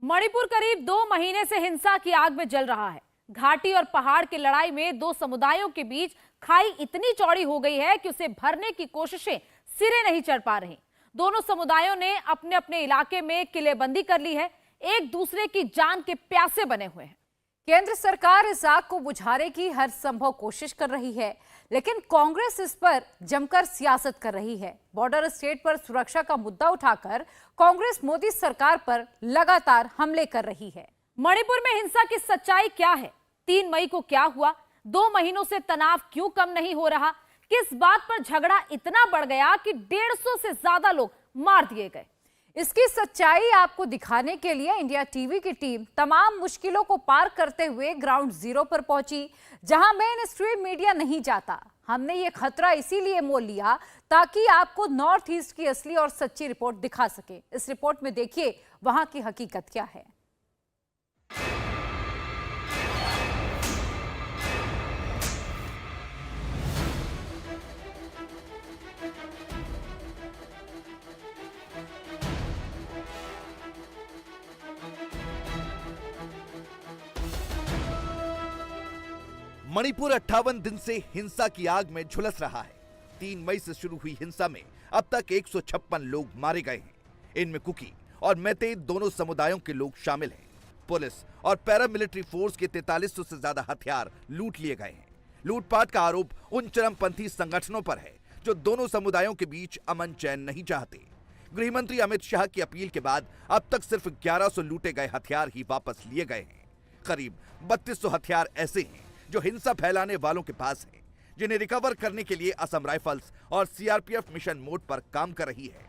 मणिपुर करीब 2 महीने से हिंसा की आग में जल रहा है। घाटी और पहाड़ की लड़ाई में दो समुदायों के बीच खाई इतनी चौड़ी हो गई है कि उसे भरने की कोशिशें सिरे नहीं चढ़ पा रही। दोनों समुदायों ने अपने अपने इलाके में किलेबंदी कर ली है, एक दूसरे की जान के प्यासे बने हुए हैं। केंद्र सरकार इस आग को बुझाने की हर संभव कोशिश कर रही है, लेकिन कांग्रेस इस पर जमकर सियासत कर रही है। बॉर्डर स्टेट पर सुरक्षा का मुद्दा उठाकर कांग्रेस मोदी सरकार पर लगातार हमले कर रही है। मणिपुर में हिंसा की सच्चाई क्या है? 3 मई को क्या हुआ? 2 महीनों से तनाव क्यों कम नहीं हो रहा? किस बात पर झगड़ा इतना बढ़ गया कि 150 से ज्यादा लोग मार दिए गए? इसकी सच्चाई आपको दिखाने के लिए इंडिया टीवी की टीम तमाम मुश्किलों को पार करते हुए ग्राउंड जीरो पर पहुंची, जहां मेन स्ट्रीम मीडिया नहीं जाता। हमने ये खतरा इसीलिए मोल लिया ताकि आपको नॉर्थ ईस्ट की असली और सच्ची रिपोर्ट दिखा सके। इस रिपोर्ट में देखिए वहां की हकीकत क्या है। मणिपुर 58 दिन से हिंसा की आग में झुलस रहा है। 3 मई से शुरू हुई हिंसा में अब तक 156 लोग मारे गए हैं। इनमें कुकी और मैतेई दोनों समुदायों के लोग शामिल हैं। पुलिस और पैरामिलिट्री फोर्स के 4300 से ज्यादा हथियार लूट लिए गए हैं। लूटपाट का आरोप उन चरमपंथी संगठनों पर है जो दोनों समुदायों के बीच अमन चैन नहीं चाहते। गृह मंत्री अमित शाह की अपील के बाद अब तक सिर्फ 1100 लूटे गए हथियार ही वापस लिए गए हैं। करीब 3200 हथियार ऐसे हैं जो हिंसा फैलाने वालों के पास हैं, जिन्हें रिकवर करने के लिए असम राइफल्स और सीआरपीएफ मिशन मोड पर काम कर रही है।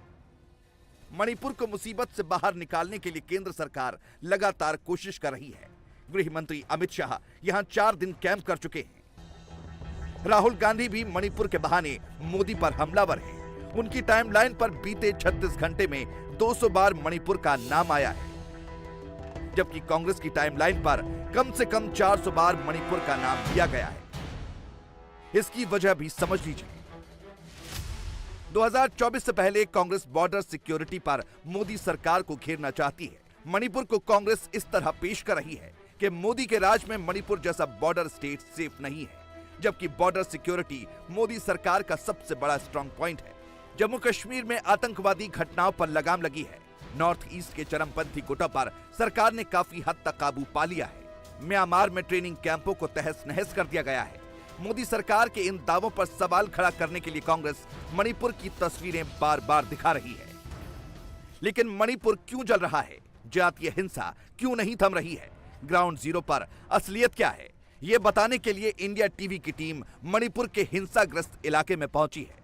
मणिपुर को मुसीबत से बाहर निकालने के लिए केंद्र सरकार लगातार कोशिश कर रही है। गृह मंत्री अमित शाह यहां 4 दिन कैंप कर चुके हैं। राहुल गांधी भी मणिपुर के बहाने मोदी पर हमलावर हैं। उनकी टाइमलाइन पर बीते 36 घंटे में 200 बार मणिपुर का नाम आया है, जबकि कांग्रेस की टाइमलाइन पर कम से कम 400 बार मणिपुर का नाम दिया गया है। इसकी वजह भी समझ लीजिए। 2024 से पहले कांग्रेस बॉर्डर सिक्योरिटी पर मोदी सरकार को घेरना चाहती है। मणिपुर को कांग्रेस इस तरह पेश कर रही है कि मोदी के राज में मणिपुर जैसा बॉर्डर स्टेट सेफ नहीं है, जबकि बॉर्डर सिक्योरिटी मोदी सरकार का सबसे बड़ा स्ट्रांग पॉइंट है। जम्मू कश्मीर में आतंकवादी घटनाओं पर लगाम लगी है। नॉर्थ ईस्ट के चरमपंथी गुटों पर सरकार ने काफी हद तक काबू पा लिया है। म्यांमार में ट्रेनिंग कैंपों को तहस नहस कर दिया गया है। मोदी सरकार के इन दावों पर सवाल खड़ा करने के लिए कांग्रेस मणिपुर की तस्वीरें बार बार दिखा रही है। लेकिन मणिपुर क्यों जल रहा है? जातीय हिंसा क्यों नहीं थम रही है? ग्राउंड जीरो पर असलियत क्या है? ये बताने के लिए इंडिया टीवी की टीम मणिपुर के हिंसाग्रस्त इलाके में पहुंची है।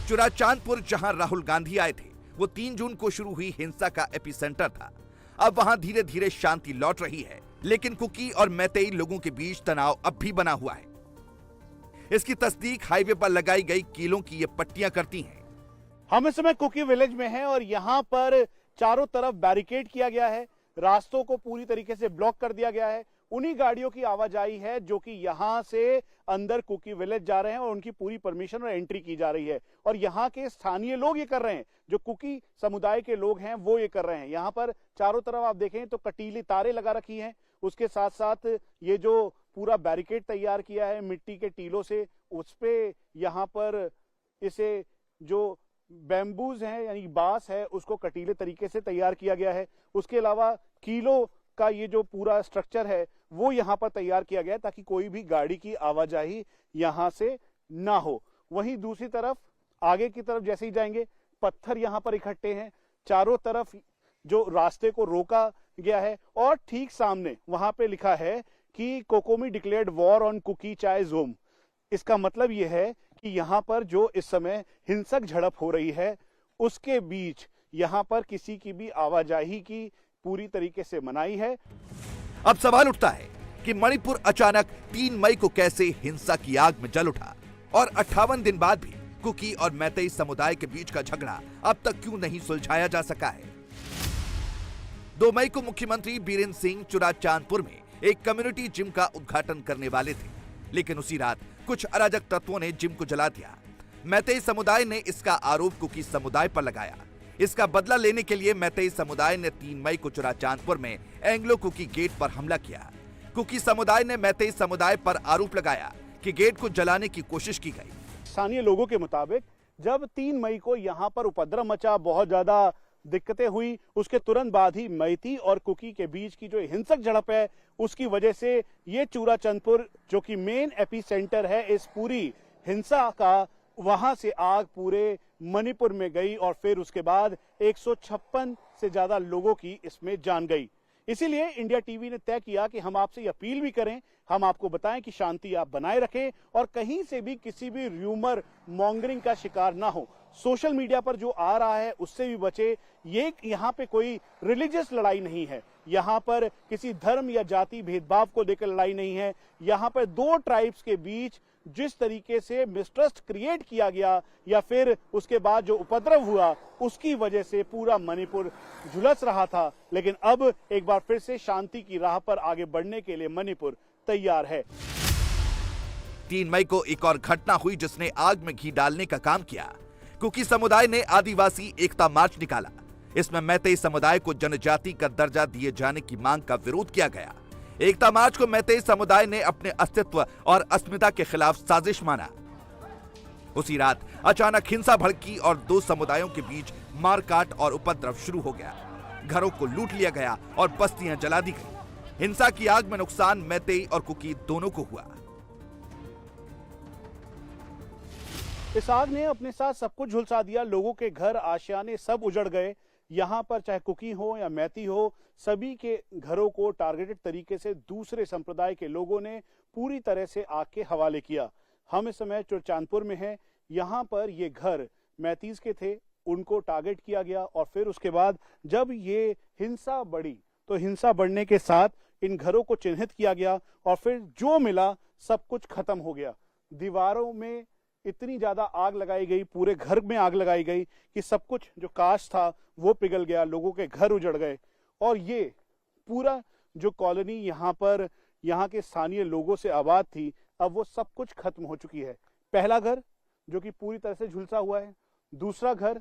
चुराचांदपुर, जहां राहुल गांधी आए थे, वो 3 जून को शुरू हुई हिंसा का एपिसेंटर था। अब वहां धीरे धीरे शांति लौट रही है, लेकिन कुकी और मैतेई लोगों के बीच तनाव अब भी बना हुआ है। इसकी तस्दीक हाईवे पर लगाई गई कीलों की ये पट्टियां करती हैं। हम इस समय कुकी विलेज में हैं और यहाँ पर चारों तरफ बैरिकेड किया गया है, रास्तों को पूरी तरीके से ब्लॉक कर दिया गया है। उन्हीं गाड़ियों की आवाजाही है जो कि यहाँ से अंदर कुकी विलेज जा रहे हैं और उनकी पूरी परमिशन और एंट्री की जा रही है। और यहाँ के स्थानीय लोग ये कर रहे हैं, जो कुकी समुदाय के लोग हैं वो ये कर रहे हैं। यहाँ पर चारों तरफ आप देखें तो कटीली तारें लगा रखी हैं। उसके साथ साथ ये जो पूरा बैरिकेड तैयार किया है मिट्टी के टीलों से, उस पे यहाँ पर इसे जो बैम्बूज हैं यानी बांस है उसको कटीले तरीके से तैयार किया गया है। उसके अलावा कीलों का ये जो पूरा स्ट्रक्चर है वो यहाँ पर तैयार किया गया है ताकि कोई भी गाड़ी की आवाजाही यहाँ से ना हो। वहीं दूसरी तरफ आगे की तरफ जैसे ही जाएंगे, पत्थर यहाँ पर इकट्ठे हैं। चारों तरफ जो रास्ते को रोका गया है और ठीक सामने वहां पे लिखा है कि कोकोमी डिक्लेयर्ड वॉर ऑन कुकी चाय जोम। इसका मतलब यह है कि यहाँ पर जो इस समय हिंसक झड़प हो रही है उसके बीच यहाँ पर किसी की भी आवाजाही की पूरी तरीके से मनाही है। अब सवाल उठता है कि मणिपुर अचानक 3 मई को कैसे हिंसा की आग में जल उठा और 58 दिन बाद भी कुकी और मैतेई समुदाय के बीच का झगड़ा अब तक क्यों नहीं सुलझाया जा सका है? 2 मई को मुख्यमंत्री बीरेंद्र सिंह चुराचांदपुर में एक कम्युनिटी जिम का उद्घाटन करने वाले थे, लेकिन उसी रात कुछ अराजक तत्वों ने जिम को जला दिया। मैतेई समुदाय ने इसका आरोप कुकी समुदाय पर लगाया। इसका बदला लेने के लिए मैतेई समुदाय ने 3 मई को चुराचांदपुर में एंग्लो कुकी गेट पर हमला किया। कुकी समुदाय ने मैतेई समुदाय पर आरोप लगाया कि गेट को जलाने की कोशिश की गई। स्थानीय लोगों के मुताबिक जब 3 मई को यहां पर उपद्रव मचा, बहुत ज्यादा दिक्कतें हुई, उसके तुरंत बाद ही मैती और कुकी के बीच की जो हिंसक झड़प है, उसकी वजह से ये चूराचंदपुर जो कि मेन एपी सेंटर है इस पूरी हिंसा का, वहां से आग पूरे मणिपुर में गई और फिर उसके बाद 156 से ज्यादा लोगों की इसमें जान गई। इसीलिए इंडिया टीवी ने तय किया कि हम आपसे अपील भी करें, हम आपको बताएं कि शांति आप बनाए रखें और कहीं से भी किसी भी र्यूमर मॉन्गरिंग का शिकार ना हो। सोशल मीडिया पर जो आ रहा है उससे भी बचे। ये यहाँ पे कोई रिलीजियस लड़ाई नहीं है, यहाँ पर किसी धर्म या जाति भेदभाव को लेकर लड़ाई नहीं है। यहाँ पर 2 ट्राइब्स के बीच जिस तरीके से मिसट्रस्ट क्रिएट किया गया या फिर उसके बाद जो उपद्रव हुआ, उसकी वजह से पूरा मणिपुर झुलस रहा था। लेकिन अब एक बार फिर से शांति की राह पर आगे बढ़ने के लिए मणिपुर तैयार है। 3 मई को एक और घटना हुई जिसने आग में घी डालने का काम किया। कुकी समुदाय ने आदिवासी एकता मार्च निकाला। इसमें मैतेई समुदाय को जनजाति का दर्जा दिए जाने की मांग का विरोध किया गया। एकता मार्च को मैतेई समुदाय ने अपने अस्तित्व और अस्मिता के खिलाफ साजिश माना। उसी रात अचानक हिंसा भड़की और 2 समुदायों के बीच मारकाट और उपद्रव शुरू हो गया। घरों को लूट लिया गया और बस्तियां जला दी गई। हिंसा की आग में नुकसान मैतेई और कुकी दोनों को हुआ। इस आग ने अपने साथ सब कुछ झुलसा दिया। लोगों के घर, आशियाने सब उजड़ गए। यहाँ पर चाहे कुकी हो या मैती हो, सभी के घरों को टारगेटेड तरीके से दूसरे संप्रदाय के लोगों ने पूरी तरह से आग के हवाले किया। हम इस समय चुराचांदपुर में हैं। यहाँ पर ये घर मैतीज के थे, उनको टारगेट किया गया और फिर उसके बाद जब ये हिंसा बढ़ी तो हिंसा बढ़ने के साथ इन घरों को चिन्हित किया गया और फिर जो मिला सब कुछ खत्म हो गया। दीवारों में इतनी ज्यादा आग लगाई गई, पूरे घर में आग लगाई गई कि सब कुछ जो कांच था वो पिघल गया, लोगों के घर उजड़ गए और ये पूरा जो कॉलोनी यहाँ पर यहाँ के स्थानीय लोगों से आबाद थी, अब वो सब कुछ खत्म हो चुकी है। पहला घर जो कि पूरी तरह से झुलसा हुआ है, दूसरा घर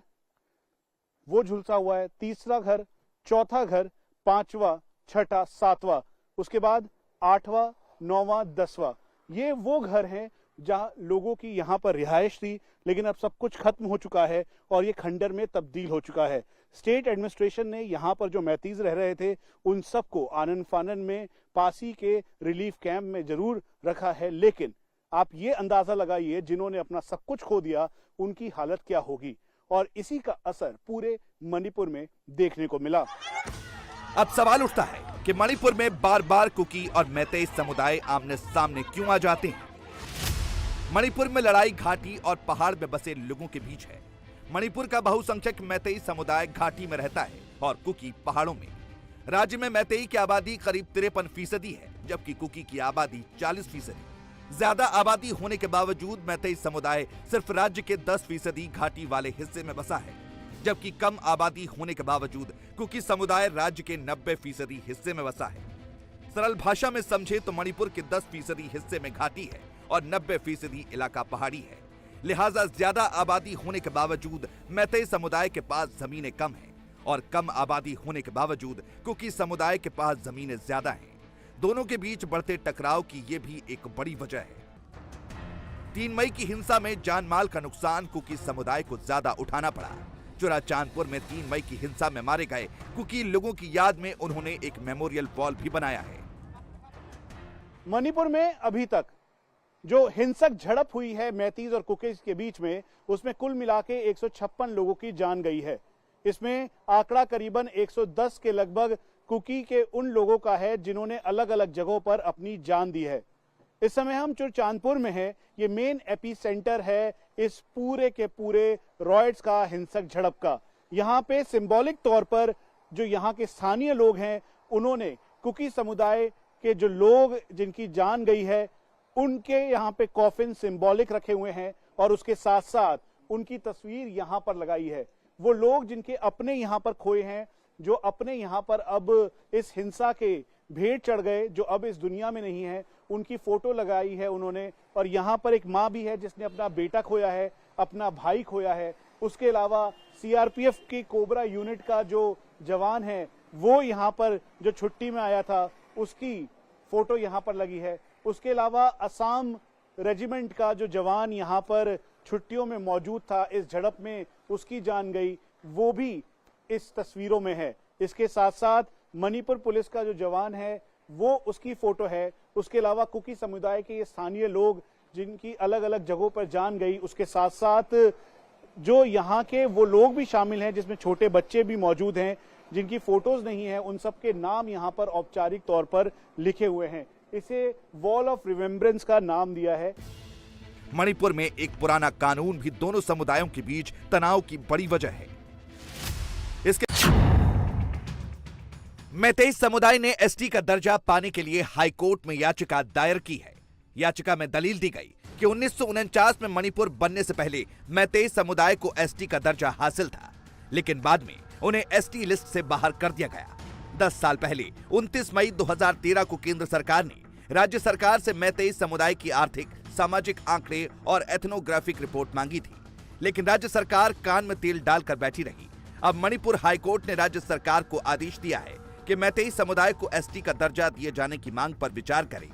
वो झुलसा हुआ है, तीसरा घर, चौथा घर, 5वां, 6ठा, 7वां, उसके बाद 8वां, 9वां, 10वां, ये वो घर हैं जहां लोगों की यहाँ पर रिहाइश थी। लेकिन अब सब कुछ खत्म हो चुका है और ये खंडर में तब्दील हो चुका है। स्टेट एडमिनिस्ट्रेशन ने यहाँ पर जो मैतीज रह रहे थे उन सबको आनन फानन में पासी के रिलीफ कैंप में जरूर रखा है, लेकिन आप ये अंदाजा लगाइए जिन्होंने अपना सब कुछ खो दिया उनकी हालत क्या होगी। और इसी का असर पूरे मणिपुर में देखने को मिला। अब सवाल उठता है कि मणिपुर में बार बार कुकी और मैतेई समुदाय आमने सामने क्यों आ जाते हैं। मणिपुर में लड़ाई घाटी और पहाड़ में बसे लोगों के बीच है। मणिपुर का बहुसंख्यक मैतेई समुदाय घाटी में रहता है और कुकी पहाड़ों में। राज्य में मैतेई की आबादी करीब 53% है, जबकि कुकी की आबादी 40%। ज्यादा आबादी होने के बावजूद मैतेई समुदाय सिर्फ राज्य के 10% घाटी वाले हिस्से में बसा है, जबकि कम आबादी होने के बावजूद कुकी समुदाय राज्य के 90% हिस्से में बसा है। सरल भाषा में समझे तो मणिपुर के 10% हिस्से में घाटी है और 90% इलाका पहाड़ी है। लिहाजा ज्यादा आबादी होने के बावजूद मैतेई समुदाय के पास जमीनें कम हैं और कम आबादी होने के बावजूद कुकी समुदाय के पास जमीनें ज्यादा हैं। दोनों के बीच बढ़ते टकराव की ये भी एक बड़ी वजह है। 3 मई की हिंसा में जान माल का नुकसान कुकी समुदाय को ज्यादा उठाना पड़ा। चुराचांदपुर में 3 मई की हिंसा में मारे गए कुकी लोगों की याद में उन्होंने एक मेमोरियल वॉल भी बनाया है। मणिपुर में अभी तक जो हिंसक झड़प हुई है मैतीज और कुकीज के बीच में, उसमें कुल मिला के 156 लोगों की जान गई है। इसमें आंकड़ा करीबन 110 के लगभग कुकी के उन लोगों का है जिन्होंने अलग अलग जगहों पर अपनी जान दी है। इस समय हम चुराचांदपुर में हैं। ये मेन एपी सेंटर है इस पूरे के पूरे रॉयट्स का, हिंसक झड़प का। यहाँ पे सिंबॉलिक तौर पर जो यहाँ के स्थानीय लोग हैं उन्होंने कुकी समुदाय के जो लोग जिनकी जान गई है उनके यहाँ पे कॉफिन सिंबॉलिक रखे हुए हैं और उसके साथ साथ उनकी तस्वीर यहाँ पर लगाई है। वो लोग जिनके अपने यहाँ पर खोए हैं, जो अपने यहाँ पर अब इस हिंसा के भेंट चढ़ गए, जो अब इस दुनिया में नहीं है, उनकी फोटो लगाई है उन्होंने। और यहाँ पर एक माँ भी है जिसने अपना बेटा खोया है, अपना भाई खोया है। उसके अलावा सीआरपीएफ की कोबरा यूनिट का जो जवान है वो यहाँ पर जो छुट्टी में आया था उसकी फोटो यहाँ पर लगी है। उसके अलावा असम रेजिमेंट का जो जवान यहाँ पर छुट्टियों में मौजूद था, इस झड़प में उसकी जान गई, वो भी इस तस्वीरों में है। इसके साथ साथ मणिपुर पुलिस का जो जवान है वो उसकी फोटो है। उसके अलावा कुकी समुदाय के ये स्थानीय लोग जिनकी अलग अलग जगहों पर जान गई, उसके साथ साथ जो यहाँ के वो लोग भी शामिल हैं जिसमें छोटे बच्चे भी मौजूद हैं जिनकी फोटोज नहीं है, उन सब के नाम यहाँ पर औपचारिक तौर पर लिखे हुए हैं। इसे वॉल ऑफ रिमेम्बरेंस का नाम दिया है। मणिपुर में एक पुराना कानून भी दोनों समुदायों के बीच तनाव की बड़ी वजह है। इसके मैतेई समुदाय ने एसटी का दर्जा पाने के लिए हाई कोर्ट में याचिका दायर की है। याचिका में दलील दी गई कि 1949 में मणिपुर बनने से पहले मैतेई समुदाय को एसटी का दर्जा हासिल था, लेकिन बाद में उन्हें एसटी लिस्ट से बाहर कर दिया गया। 10 साल पहले 29 मई 2013 को केंद्र सरकार ने राज्य सरकार से मैतेई समुदाय की आर्थिक, सामाजिक आंकड़े और एथनोग्राफिक रिपोर्ट मांगी थी, लेकिन राज्य सरकार कान में तेल डालकर बैठी रही। अब मणिपुर हाईकोर्ट ने राज्य सरकार को आदेश दिया है कि मैतेई समुदाय को एसटी का दर्जा दिए जाने की मांग पर विचार करें।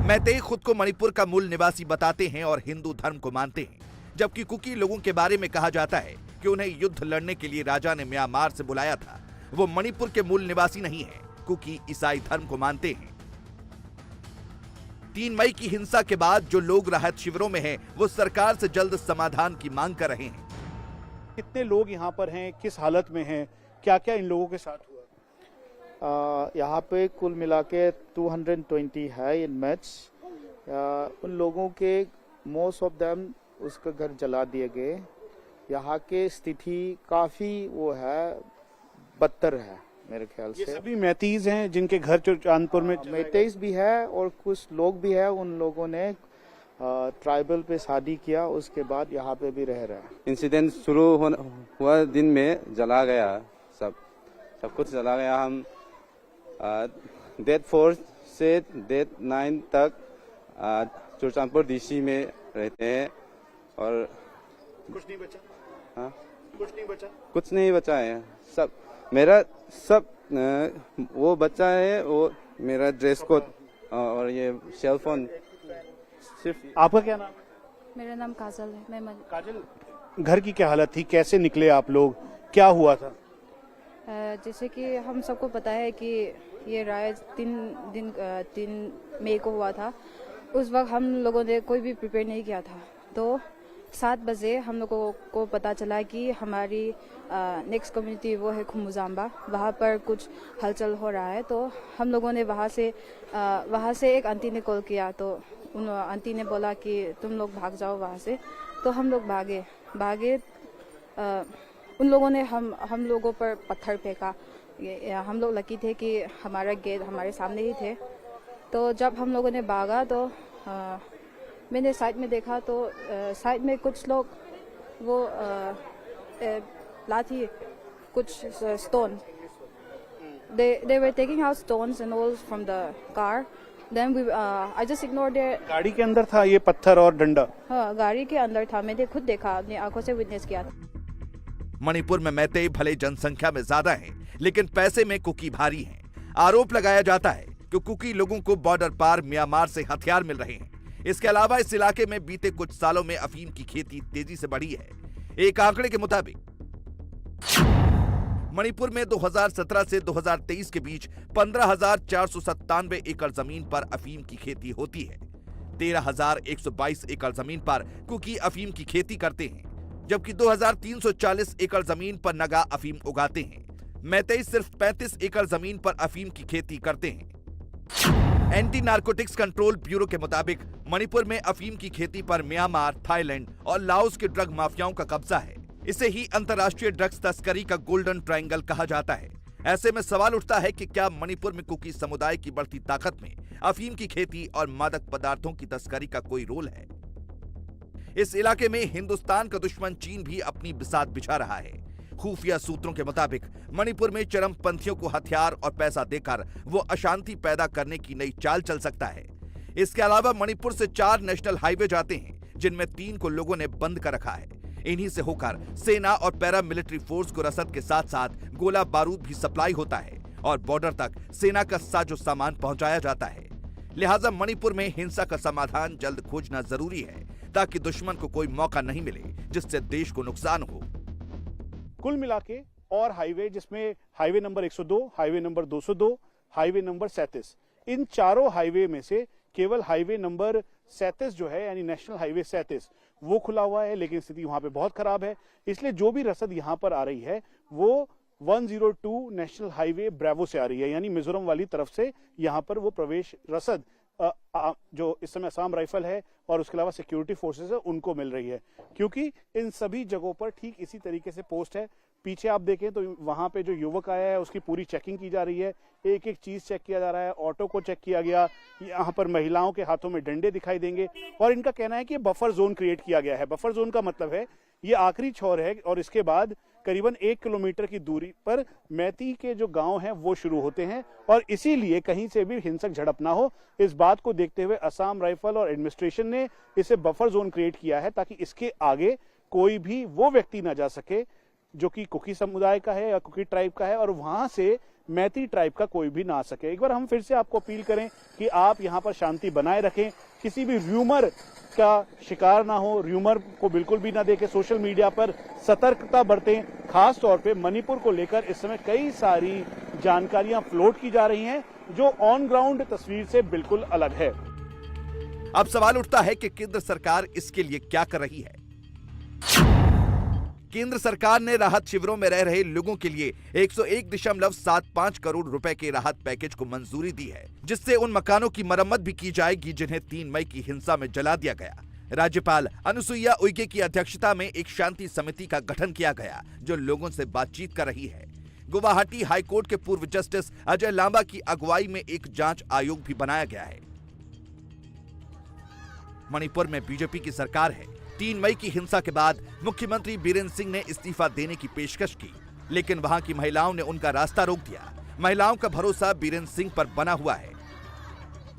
मैतेई खुद को मणिपुर का मूल निवासी बताते हैं और हिंदू धर्म को मानते हैं, जबकि कुकी लोगों के बारे में कहा जाता है कि उन्हें युद्ध लड़ने के लिए राजा ने म्यांमार से बुलाया था। वो मणिपुर के मूल निवासी नहीं है। कुकी ईसाई धर्म को मानते हैं। 3 मई की हिंसा के बाद जो लोग राहत शिविरों में हैं, वो सरकार से जल्द समाधान की मांग कर रहे हैं। कितने लोग यहाँ पर हैं, किस हालत में हैं, क्या क्या इन लोगों के साथ हुआ? यहाँ पे कुल मिला के 220 है इन मैच। उन लोगों के मोस्ट ऑफ देम उसका घर जला दिए गए। यहाँ के स्थिति काफी वो है, बदतर है मेरे ख्याल ये से। सभी मैतीज हैं जिनके घर चांदपुर में मैतेईस भी है और कुछ लोग भी है, उन लोगों ने ट्राइबल पे शादी किया, उसके बाद यहाँ पे भी रह रहा है। इंसिडेंट शुरू हुआ दिन में जला गया, सब कुछ जला गया। हम डेट 4 से डेट 9 तक चुरचांदपुर डीसी में रहते हैं और कुछ नहीं बचा। हाँ, कुछ नहीं बचा है। सब मेरा वो बच्चा है, वो मेरा ड्रेस कोड और ये सेल फोन। सिर्फ आपका क्या नाम है? मेरा नाम काजल है। मैं काजल, घर की क्या हालत थी, कैसे निकले आप लोग, क्या हुआ था? जैसे कि हम सबको पता है कि ये राइट 3 मई को हुआ था। उस वक्त हम लोगों ने कोई भी प्रिपेयर नहीं किया था। तो 7 बजे हम लोगों को पता चला कि हमारी नेक्स्ट कम्युनिटी वो है खुमुजाम्बा, वहाँ पर कुछ हलचल हो रहा है। तो हम लोगों ने वहाँ से एक आंटी ने कॉल किया, तो उन आंटी ने बोला कि तुम लोग भाग जाओ वहाँ से। तो हम लोग भागे। उन लोगों ने हम लोगों पर पत्थर फेंका। हम लोग लकी थे कि हमारा गेट हमारे सामने ही थे। तो जब हम लोगों ने भागा तो मैंने साइड में देखा, तो साइड में कुछ लोग वो लाठी, कुछ stone, they were taking out stones and all from the car. Then I just ignored their. गाड़ी के अंदर था ये पत्थर और डंडा? हाँ, गाड़ी के अंदर था। मैंने खुद देखा, अपनी आंखों से विटनेस किया था। मणिपुर में मैतेई भले जनसंख्या में ज्यादा हैं, लेकिन पैसे में कुकी भारी हैं। आरोप लगाया जाता है कि कुकी लोगों को बॉर्डर पार म्यांमार से हथियार मिल रहे हैं। इसके अलावा इस इलाके में बीते कुछ सालों में अफीम की खेती तेजी से बढ़ी है। एक आंकड़े के मुताबिक मणिपुर में 2017 से 2023 के बीच 15,497 एकड़ जमीन पर अफीम की खेती होती है। 13,122 एकड़ जमीन पर कुकी अफीम की खेती करते हैं, जबकि 2,340 एकड़ जमीन पर नगा अफीम उगाते हैं। मैतेई सिर्फ 35 एकड़ जमीन पर अफीम की खेती करते हैं। एंटी नारकोटिक्स कंट्रोल ब्यूरो के मुताबिक मणिपुर में अफीम की खेती पर म्यांमार, थाईलैंड और लाओस के ड्रग माफियाओं का कब्जा है। इसे ही अंतर्राष्ट्रीय ड्रग्स तस्करी का गोल्डन ट्रायंगल कहा जाता है। ऐसे में सवाल उठता है कि क्या मणिपुर में कुकी समुदाय की बढ़ती ताकत में अफीम की खेती और मादक पदार्थों की तस्करी का कोई रोल है? इस इलाके में हिंदुस्तान का दुश्मन चीन भी अपनी बिसात बिछा रहा है। खुफिया सूत्रों के मुताबिक मणिपुर में चरमपंथियों को हथियार और पैसा देकर वो अशांति पैदा करने की नई चाल चल सकता है। इसके अलावा मणिपुर से 4 नेशनल हाईवे जाते हैं, जिनमें 3 को लोगों ने बंद कर रखा है। इन्हीं से होकर सेना और पैरा मिलिट्री फोर्स को रसद के साथ साथ गोला बारूद भी सप्लाई होता है और बॉर्डर तक सेना का साजो सामान पहुंचाया जाता है। लिहाजा मणिपुर में हिंसा का समाधान जल्द खोजना जरूरी है ताकि दुश्मन को कोई मौका नहीं मिले जिससे देश को नुकसान हो। कुल मिला के और हाईवे, जिसमें highway number 102, highway number 202, highway number 37, इन चारों हाईवे में से केवल हाईवे नंबर 37 जो है यानी नेशनल हाईवे 37 वो खुला हुआ है, लेकिन स्थिति वहां पे बहुत खराब है। इसलिए जो भी रसद यहां पर आ रही है वो 102 नेशनल हाईवे ब्रेवो से आ रही है, यानी मिजोरम वाली तरफ से यहां पर वो प्रवेश रसद जो इस समय असम राइफल है और उसके अलावा सिक्योरिटी फोर्सेस है उनको मिल रही है, क्योंकि इन सभी जगहों पर ठीक इसी तरीके से पोस्ट है। पीछे आप देखें तो वहां पे जो युवक आया है उसकी पूरी चेकिंग की जा रही है, एक एक चीज चेक किया जा रहा है, ऑटो को चेक किया गया, यहाँ पर महिलाओं के हाथों में डंडे दिखाई देंगे और इनका कहना है कि बफर जोन क्रिएट किया गया है। बफर जोन का मतलब है ये आखिरी छोर है और इसके बाद करीबन 1 किलोमीटर की दूरी पर मैती के जो गांव हैं वो शुरू होते हैं और इसीलिए कहीं से भी हिंसक झड़प ना हो, इस बात को देखते हुए असम राइफल और एडमिनिस्ट्रेशन ने इसे बफर जोन क्रिएट किया है ताकि इसके आगे कोई भी वो व्यक्ति ना जा सके जो कि कुकी समुदाय का है या कुकी ट्राइब का है और वहां से मैती ट्राइब का कोई भी ना आ सके। एक बार हम फिर से आपको अपील करें कि आप यहां पर शांति बनाए रखें, किसी भी र्यूमर का शिकार ना हो, र्यूमर को बिल्कुल भी ना देखें, सोशल मीडिया पर सतर्कता बरतें। खास तौर पे मणिपुर को लेकर इस समय कई सारी जानकारियां फ्लोट की जा रही हैं जो ऑन ग्राउंड तस्वीर से बिल्कुल अलग है। अब सवाल उठता है कि केंद्र सरकार इसके लिए क्या कर रही है। केंद्र सरकार ने राहत शिविरों में रह रहे लोगों के लिए 101.75 करोड़ रुपए के राहत पैकेज को मंजूरी दी है, जिससे उन मकानों की मरम्मत भी की जाएगी जिन्हें 3 मई की हिंसा में जला दिया गया। राज्यपाल अनुसुईया उइके की अध्यक्षता में एक शांति समिति का गठन किया गया जो लोगों से बातचीत कर रही है। गुवाहाटी हाईकोर्ट के पूर्व जस्टिस अजय लांबा की अगुवाई में एक जांच आयोग भी बनाया गया है। मणिपुर में बीजेपी की सरकार है। 3 मई की हिंसा के बाद मुख्यमंत्री बीरेन सिंह ने इस्तीफा देने की पेशकश की, लेकिन वहां की महिलाओं ने उनका रास्ता रोक दिया। महिलाओं का भरोसा बीरेन सिंह पर बना हुआ है।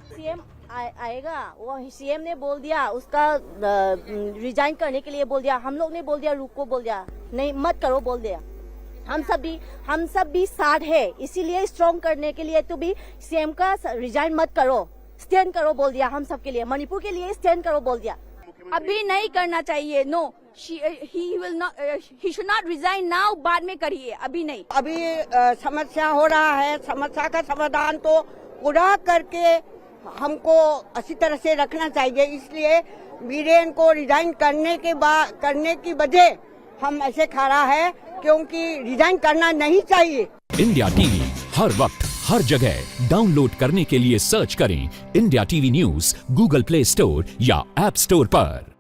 सीएम आएगा, वो सीएम ने बोल दिया उसका रिजाइन करने के लिए बोल दिया, हम लोग ने बोल दिया रुको, बोल दिया नहीं मत करो, बोल दिया। हम सब भी साथ है, इसीलिए स्ट्रॉन्ग करने के लिए तो भी सीएम का रिजाइन मत करो, स्टैंड करो बोल दिया। हम सब के लिए, मणिपुर के लिए स्टैंड करो बोल दिया। अभी नहीं करना चाहिए, no, he should not resign now, बाद में करिए, अभी नहीं। अभी समस्या हो रहा है, समस्या का समाधान तो पूरा करके हमको अच्छी तरह से रखना चाहिए, इसलिए बीरेन को रिजाइन करने की वजह हम ऐसे खड़ा है क्योंकि रिजाइन करना नहीं चाहिए। इंडिया टीवी हर वक्त हर जगह डाउनलोड करने के लिए सर्च करें India TV news Google play store या ऐप स्टोर पर।